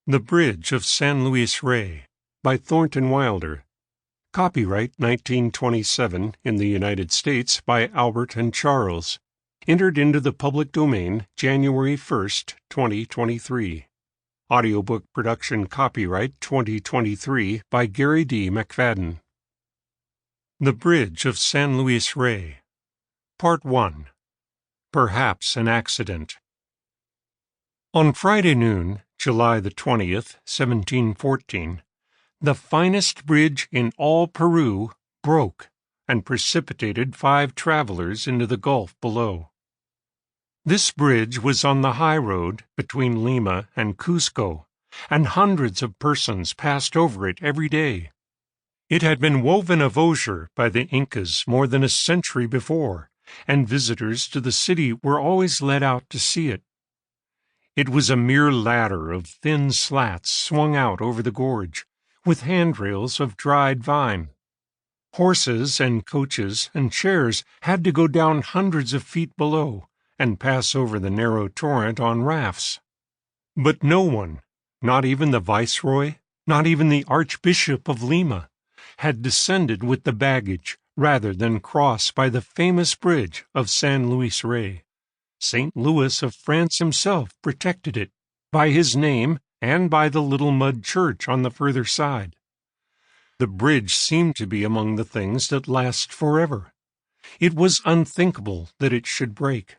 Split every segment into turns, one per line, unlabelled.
The Bridge of San Luis Rey by Thornton Wilder. Copyright 1927 in the United States by Albert and Charles. Entered into the public domain January 1st, 2023. Audiobook production copyright 2023 by Gary D. Macfadden. The Bridge of San Luis Rey. Part 1. Perhaps an Accident. On Friday noon, July the 20th, 1714, the finest bridge in all Peru broke and precipitated 5 travelers into the gulf below. This bridge was on the high road between Lima and Cusco, and hundreds of persons passed over it every day. It had been woven of osier by the Incas more than a century before, and visitors to the city were always led out to see it. It was a mere ladder of thin slats swung out over the gorge, with handrails of dried vine. Horses and coaches and chairs had to go down hundreds of feet below and pass over the narrow torrent on rafts. But no one, not even the viceroy, not even the Archbishop of Lima, had descended with the baggage rather than cross by the famous bridge of San Luis Rey. St. Louis of France himself protected it, by his name and by the little mud church on the further side. The bridge seemed to be among the things that last forever. It was unthinkable that it should break.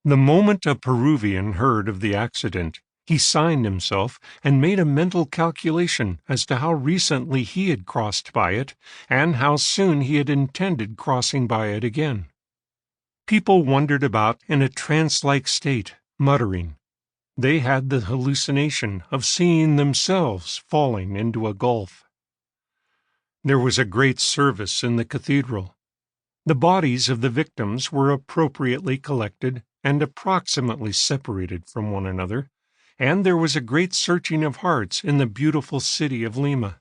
The moment a Peruvian heard of the accident, he signed himself and made a mental calculation as to how recently he had crossed by it and how soon he had intended crossing by it again. People wandered about in a trance-like state, muttering. They had the hallucination of seeing themselves falling into a gulf. There was a great service in the cathedral. The bodies of the victims were appropriately collected and approximately separated from one another, and there was a great searching of hearts in the beautiful city of Lima.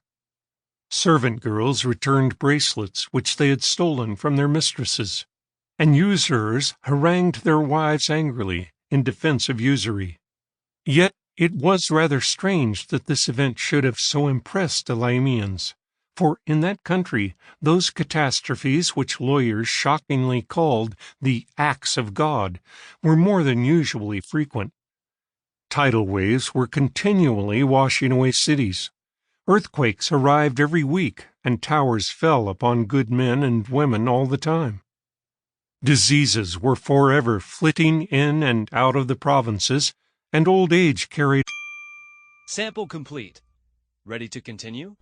Servant girls returned bracelets which they had stolen from their mistresses, and usurers harangued their wives angrily in defense of usury. Yet it was rather strange that this event should have so impressed the Limians, for in that country those catastrophes which lawyers shockingly called the acts of God were more than usually frequent. Tidal waves were continually washing away cities. Earthquakes arrived every week, and towers fell upon good men and women all the time. Diseases were forever flitting in and out of the provinces, and old age carried.
Sample complete. Ready to continue?